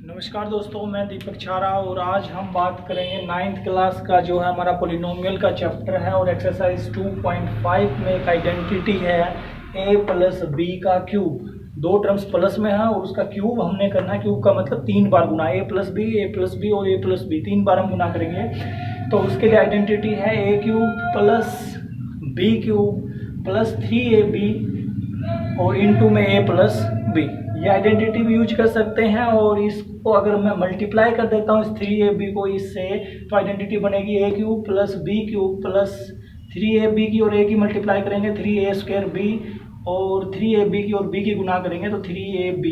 नमस्कार दोस्तों, मैं दीपक छारा और आज हम बात करेंगे 9th क्लास का जो है हमारा पोलिनोमियल का चैप्टर है और एक्सरसाइज 2.5 में एक आइडेंटिटी है a प्लस बी का क्यूब। दो टर्म्स प्लस में है और उसका क्यूब हमने करना है। क्यूब का मतलब 3 बार गुना, a प्लस बी और a प्लस बी 3 बार हम गुना करेंगे। तो उसके लिए आइडेंटिटी है a cube plus B cube plus 3ab और इनटू में a प्लस बी। ये आइडेंटिटी भी यूज कर सकते हैं और इसको अगर मैं मल्टीप्लाई कर देता हूँ इस 3ab को इससे, तो आइडेंटिटी बनेगी a cube plus B cube plus 3ab की और a की मल्टीप्लाई करेंगे 3a स्क्वायर b और 3ab की और b की गुना करेंगे तो 3ab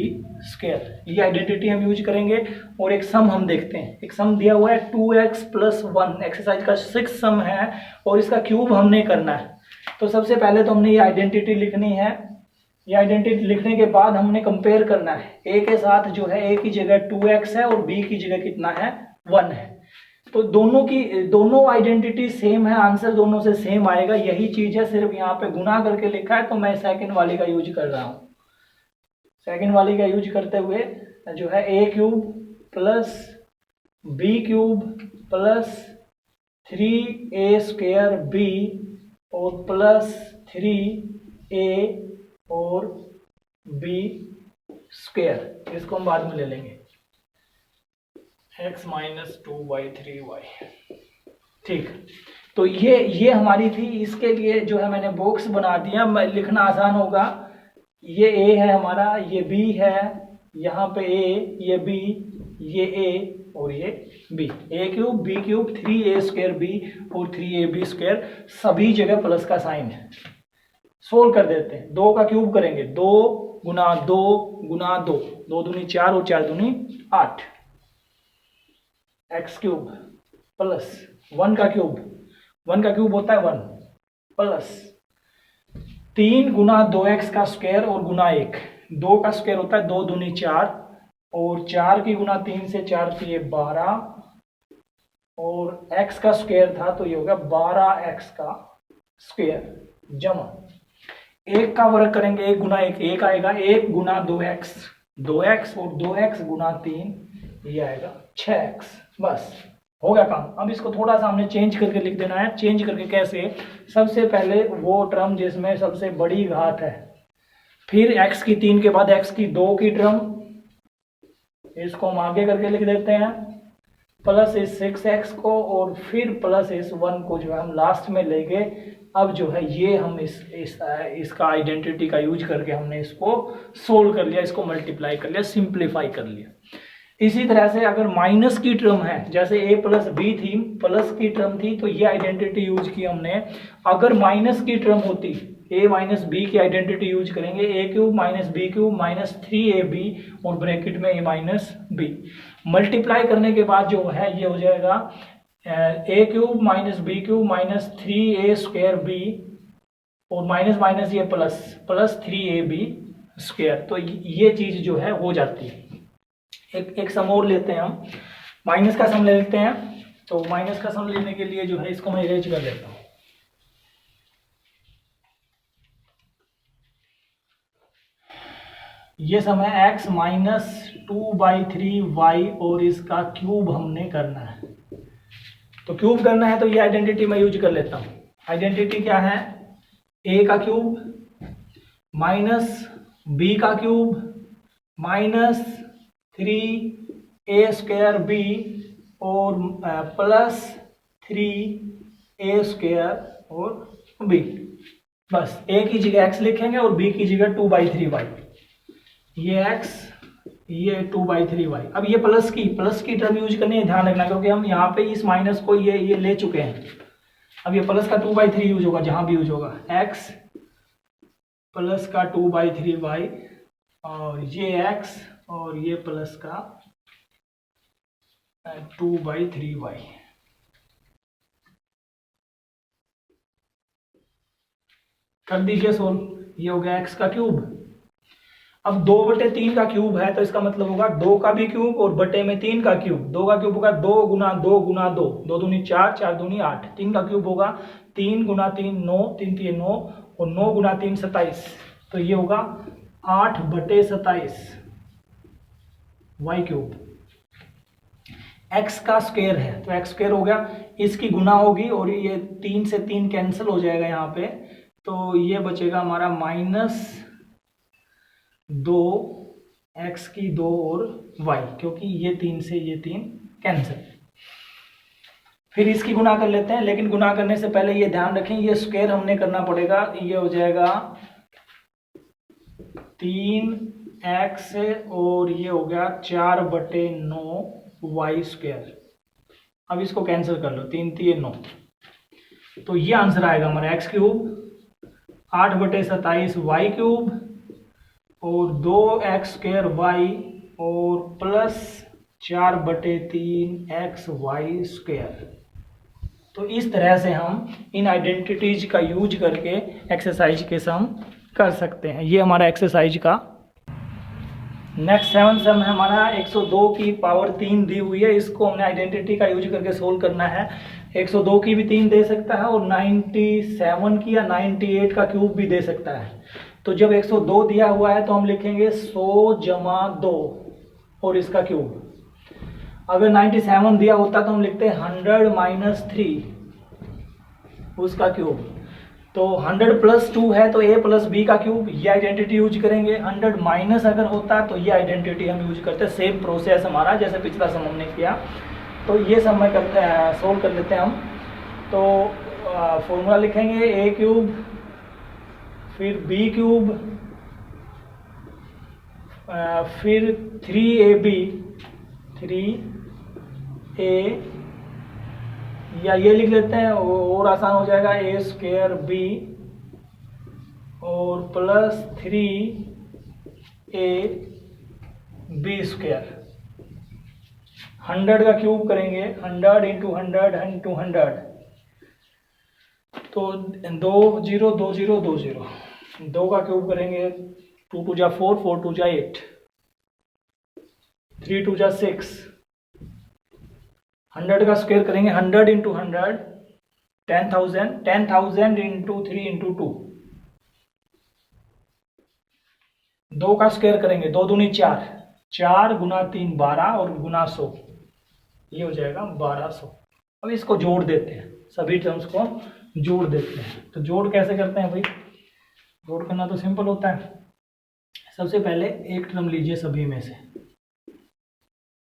स्क्वायर। ये आइडेंटिटी हम यूज करेंगे। और एक सम हम देखते हैं। एक सम दिया हुआ है 2x प्लस 1, एक्सरसाइज का 6 सम है और इसका क्यूब हमने करना है। तो सबसे पहले तो हमने ये आइडेंटिटी लिखनी है। ये आइडेंटिटी लिखने के बाद हमने कंपेयर करना है a के साथ, जो है a की जगह 2x है और b की जगह कितना है 1 है। तो दोनों आइडेंटिटी सेम है, आंसर दोनों से सेम आएगा। यही चीज है, सिर्फ यहाँ पे गुना करके लिखा है तो मैं सेकंड वाली का यूज कर रहा हूँ। सेकंड वाली का यूज करते हुए जो है a cube plus B cube plus 3a square b और प्लस 3a और b स्क्वायर, इसको हम बाद में ले लेंगे x माइनस 2/3y। ठीक, तो ये हमारी थी। इसके लिए जो है मैंने बॉक्स बना दिया, लिखना आसान होगा। ये a है हमारा, ये b है, यहाँ पे a, ये b, ये a और ये b। a cube b cube 3a square b और 3ab स्क्वायर, सभी जगह प्लस का साइन है। सोल्व कर देते हैं। 2 का क्यूब करेंगे, 2 गुना 2 गुना 2, 2 दूनी 4 और 4 दूनी 8, एक्स क्यूब प्लस 1 का क्यूब होता है 1 प्लस 3 गुना 2x का स्क्वायर और गुना 1, 2 का स्क्वायर होता है 2 दूनी 4 और 4 की गुना 3 से 4 तो ये 12 और x का स्क्वायर था तो ये होगा 12x का स्क्वायर जमा 1 का वर्ग करेंगे, 1 गुना 1 1 आएगा, 1 गुना 2x और 2x गुना 3 ये आएगा 6x। बस हो गया काम। अब इसको थोड़ा सा हमने चेंज करके लिख देना है। चेंज करके कैसे? सबसे पहले वो टर्म जिसमें सबसे बड़ी घात है, फिर x की 3 के बाद x की 2 की टर्म, इसको हम आगे करके लिख देते हैं, प्लस इस 6x को और फिर प्लस इस 1 को जो है हम लास्ट में लेंगे। अब जो है ये हम इसका आइडेंटिटी का यूज करके हमने इसको सोल्व कर लिया, इसको मल्टीप्लाई कर लिया, सिंप्लीफाई कर लिया। इसी तरह से अगर माइनस की टर्म है, जैसे a प्लस बी थी, प्लस की टर्म थी तो ये आइडेंटिटी यूज की हमने। अगर माइनस की टर्म होती, a माइनस बी की आइडेंटिटी यूज करेंगे, a cube minus B cube minus 3ab और ब्रैकेट में a माइनस बी। मल्टीप्लाई करने के बाद जो है ये हो जाएगा a cube minus B cube minus 3a square b और माइनस माइनस ये प्लस 3ab स्क्वायर। तो ये चीज जो है हो जाती है। एक सम और लेते हैं हम, माइनस का सम ले लेते हैं। तो माइनस का सम लेने के लिए जो है इसको मैं इरेज कर लेता हूँ। ये सम है x माइनस 2/3y और इसका क्यूब हमने करना है। तो क्यूब करना है तो ये आइडेंटिटी मैं यूज कर लेता हूँ। आइडेंटिटी क्या है? a का क्यूब माइनस b का cube minus 3a square b और प्लस 3a स्क्वायर और b। बस a की जगह x लिखेंगे और b की जगह 2/3y। ये x, ये 2/3y। अब ये प्लस की टर्म यूज करनी है, ध्यान रखना, क्योंकि हम यहाँ पे इस माइनस को ये ले चुके हैं। अब ये प्लस का 2/3 यूज होगा, जहां भी यूज होगा, x प्लस का 2/3y और ये x और ये प्लस का 2/3y। कर दीजिए सोल्व। ये हो गया x का क्यूब। अब 2/3 का क्यूब है तो इसका मतलब होगा 2 का भी क्यूब और बटे में 3 का क्यूब। 2 का क्यूब होगा 2 गुना 2 गुना 2, 2 दूनी 4, 4 दूनी 8। 3 का क्यूब होगा 3 गुना 3 9, 3 3 9 और 9 गुना 3 27। तो ये होगा 8/27 y क्यूब। x का स्क्वायर है तो x स्क्वायर हो गया, इसकी गुना होगी और ये 3 से 3 कैंसिल हो जाएगा यहाँ पे, तो ये बचेगा हमारा -2 x की 2 और y, क्योंकि ये 3 से ये 3 कैंसिल। फिर इसकी गुना कर लेते हैं, लेकिन गुना करने से पहले ये ध्यान रखें ये स्क्वायर हमने करना पड़ेगा। ये हो जाएगा 3x और ये हो गया 4/9 y स्क्वायर। अब इसको कैंसिल कर लो, 3 3 9, तो ये आंसर आएगा हमारा x क्यूब 8/27 y क्यूब और 2x स्क्वायर y और प्लस 4/3 x y स्क्वायर। तो इस तरह से हम इन आइडेंटिटीज का यूज करके एक्सरसाइज के सम कर सकते हैं। ये हमारा एक्सरसाइज का नेक्स्ट 7 सम है हमारा। 102 की पावर 3 दी हुई है, इसको हमने आइडेंटिटी का यूज करके सोल्व करना है। 102 की भी 3 दे सकता है और 97 की या 98 का क्यूब भी दे सकता है। तो जब 102 दिया हुआ है तो हम लिखेंगे 100 जमा 2 और इसका क्यूब। अगर 97 दिया होता तो हम लिखते हैं 100 - 3 उसका क्यूब। तो 100 + 2 है तो a + b का क्यूब, ये आइडेंटिटी यूज करेंगे। 100 माइनस अगर होता तो ये आइडेंटिटी हम यूज करते हैं। सेम प्रोसेस हमारा जैसे पिछला सम हमने किया। तो ये सम में करते हैं, सोल्व कर लेते हैं हम। तो फॉर्मूला लिखेंगे a क्यूब, फिर b क्यूब, फिर 3ab 3a, या ये लिख लेते हैं और आसान हो जाएगा a² b और प्लस 3ab²। 100 का क्यूब करेंगे, 100 × 100 × 100, तो 2 0 2 0 2 0। 2 का क्यूब करेंगे, 2 2 जा 4 4 2 जा 8, 3 2 जा 6। 100 का स्क्वायर करेंगे, 100 × 100 10,000, 10,000 × 3 × 2। 2 का स्क्वायर करेंगे, 2 दूनी 4, 4 × 3 12 और गुना 100, ये हो जाएगा 1200। अब इसको जोड़ देते हैं, सभी टर्म्स को जोड़ देते हैं। तो जोड़ कैसे करते हैं भाई? जोड़ करना तो सिंपल होता है। सबसे पहले एक टर्म लीजिए सभी में से,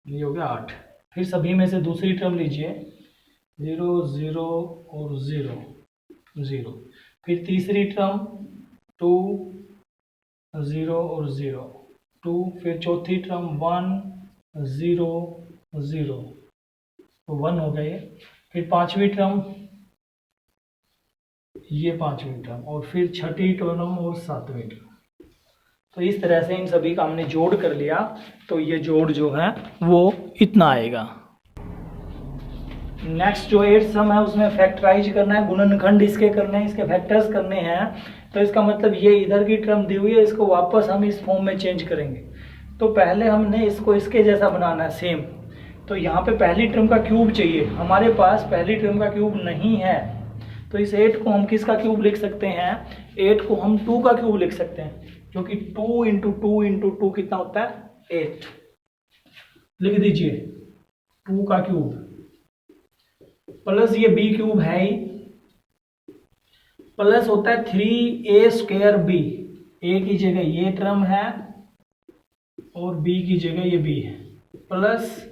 ये हो गया 8। फिर सभी में से दूसरी टर्म लीजिए, 0 0 और 0 0। फिर तीसरी टर्म 2 0 और 0 2। फिर चौथी टर्म 1 0 0, तो 1 हो गए। फिर पांचवी टर्म, ये पांचवी टर्म, और फिर छठी टर्म और सातवीं टर्म। तो इस तरह से इन सभी का हमने जोड़ कर लिया, तो ये जोड़ जो है वो इतना आएगा। नेक्स्ट जो 8 सम है उसमें फैक्टराइज करना है, गुणनखंड इसके करने हैं, इसके फैक्टर्स करने हैं। तो इसका मतलब ये इधर की टर्म दी हुई है, इसको वापस हम इस फॉर्म में चेंज करेंगे। तो पहले हमने इसको इसके जैसा बनाना है सेम। तो यहाँ पे पहली टर्म का क्यूब चाहिए, हमारे पास पहली टर्म का क्यूब नहीं है। तो इस 8 को हम किसका क्यूब लिख सकते हैं? 8 को हम 2 का क्यूब लिख सकते हैं, क्योंकि 2 × 2 × 2 कितना होता है? 8। लिख दीजिए 2 का क्यूब, प्लस ये b क्यूब है ही, प्लस होता है 3a² b। a की जगह ये टर्म है और b की जगह ये b है, प्लस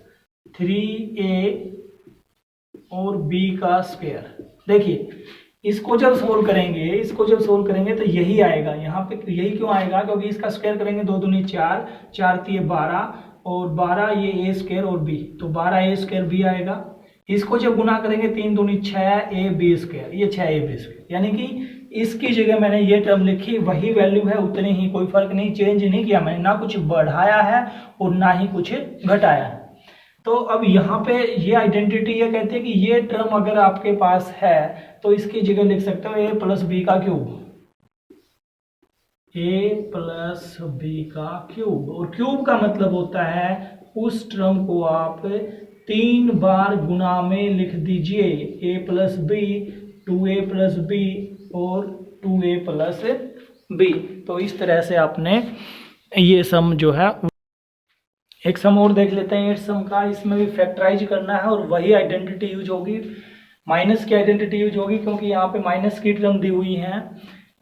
3a और b का स्क्वायर। देखिए इसको जब सोल्व करेंगे तो यही आएगा। यहाँ पे यही क्यों आएगा? क्योंकि इसका स्क्वायर करेंगे, 2 दूनी 4 4 3 12 और 12 ये a² और b, तो 12a² b आएगा। इसको जब गुना करेंगे 3 दूनी 6ab², ये 6ab², यानी कि इसकी जगह मैंने ये टर्म लिखी, वही वैल्यू है उतनी ही, कोई फर्क नहीं, चेंज नहीं किया मैंने, ना कुछ बढ़ाया है और ना ही कुछ घटाया है। तो अब यहाँ पे ये आइडेंटिटी ये कहती है कि ये टर्म अगर आपके पास है तो इसकी जगह लिख सकते हो a + b का क्यूब, a + b का क्यूब। और क्यूब का मतलब होता है उस टर्म को आप 3 बार गुना में लिख दीजिए, a + b, 2a + b और 2a + b। तो इस तरह से आपने ये सम जो है एक सम और देख लेते हैं 8 सम का। इसमें भी फैक्टराइज करना है और वही आइडेंटिटी यूज होगी, माइनस की आइडेंटिटी यूज होगी, क्योंकि यहाँ पे माइनस की टर्म दी हुई हैं।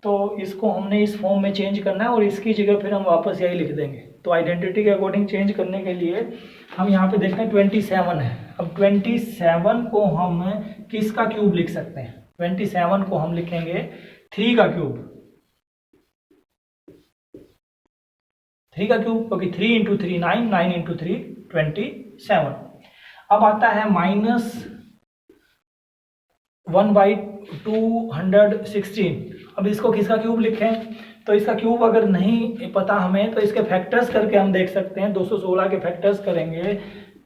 तो इसको हमने इस फॉर्म में चेंज करना है और इसकी जगह फिर हम वापस यही लिख देंगे। तो आइडेंटिटी के अकॉर्डिंग चेंज करने के लिए हम यहाँ पे देखते हैं 27 है। अब 27 को हम किसका क्यूब लिख सकते हैं? 27 को हम लिखेंगे 3 का क्यूब, 3 का क्यूब, क्योंकि 3 इंटू 3 9, 9 इंटू 3 27। अब आता है -1/216। अब इसको किसका क्यूब लिखें? तो इसका क्यूब अगर नहीं पता हमें तो इसके फैक्टर्स करके हम देख सकते हैं। 216 के फैक्टर्स करेंगे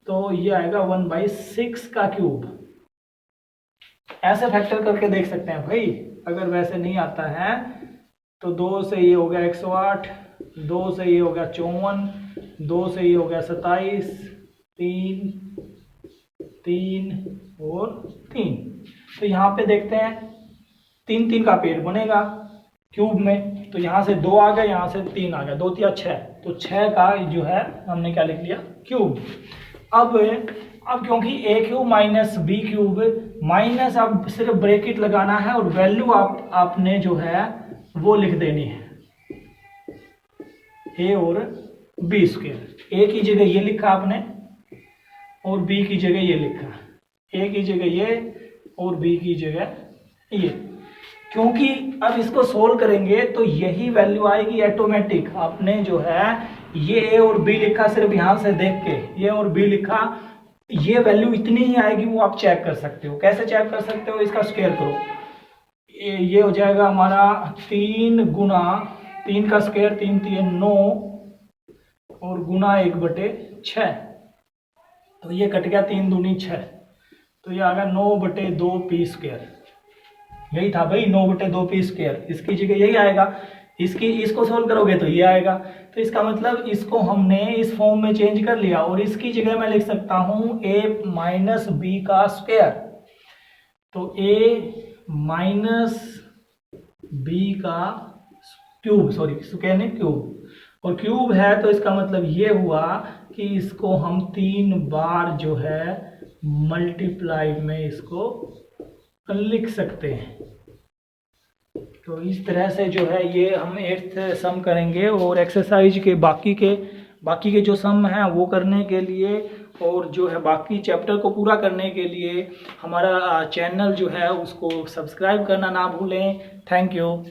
तो ये आएगा 1/6 का क्यूब। ऐसे फैक्टर करके देख सकते हैं भाई। अगर वैसे नहीं आता है तो 2 से ये हो गया 108, 2 से ये हो गया 54, 2 से ये हो गया 27, 3 3 और 3। तो यहाँ पे देखते हैं 3 3 का पेड़ बनेगा क्यूब में। तो यहाँ से 2 आ गया, यहाँ से 3 आ गया, 2 3 6। तो 6 का जो है हमने क्या लिख लिया? क्यूब। अब क्योंकि a cube minus B cube minus, अब सिर्फ ब्रैकेट लगाना है और वैल्यू आपने जो है वो लिख देनी है, a और b स्क्वायर। a की जगह ये लिखा आपने और b की जगह ये लिखा, a की जगह ये और b की जगह ये। क्योंकि अब इसको सोल्व करेंगे तो यही वैल्यू आएगी ऑटोमेटिक। आपने जो है ये a और b लिखा, सिर्फ यहां से देख के ये और b लिखा, ये वैल्यू इतनी ही आएगी, वो आप चेक कर सकते हो। कैसे चेक कर सकते हो? इसका स्क्वायर करो, ये हो जाएगा हमारा 3 गुना 3 का स्क्वायर, 3 3 9 और गुना 1/6। तो ये कट गया 3 दूनी 6, तो ये आ गया 9/2 पी स्क्वायर। यही था भाई 9/2 पी स्क्वायर। इसकी जगह यही आएगा, इसको सोल्व करोगे तो ये आएगा। तो इसका मतलब इसको हमने इस फॉर्म में चेंज कर लिया और इसकी जगह मैं लिख सकता हूं a माइनस बी का स्क्वायर। तो a माइनस बी का क्यूब, सॉरी स्क्वायर नहीं क्यूब, और क्यूब है तो इसका मतलब ये हुआ कि इसको हम 3 बार जो है मल्टीप्लाई में इसको लिख सकते हैं। तो इस तरह से जो है ये हम 8th सम करेंगे और एक्सरसाइज के बाकी के जो सम हैं वो करने के लिए और जो है बाकी चैप्टर को पूरा करने के लिए हमारा चैनल जो है उसको सब्सक्राइब करना ना भूलें। Thank you.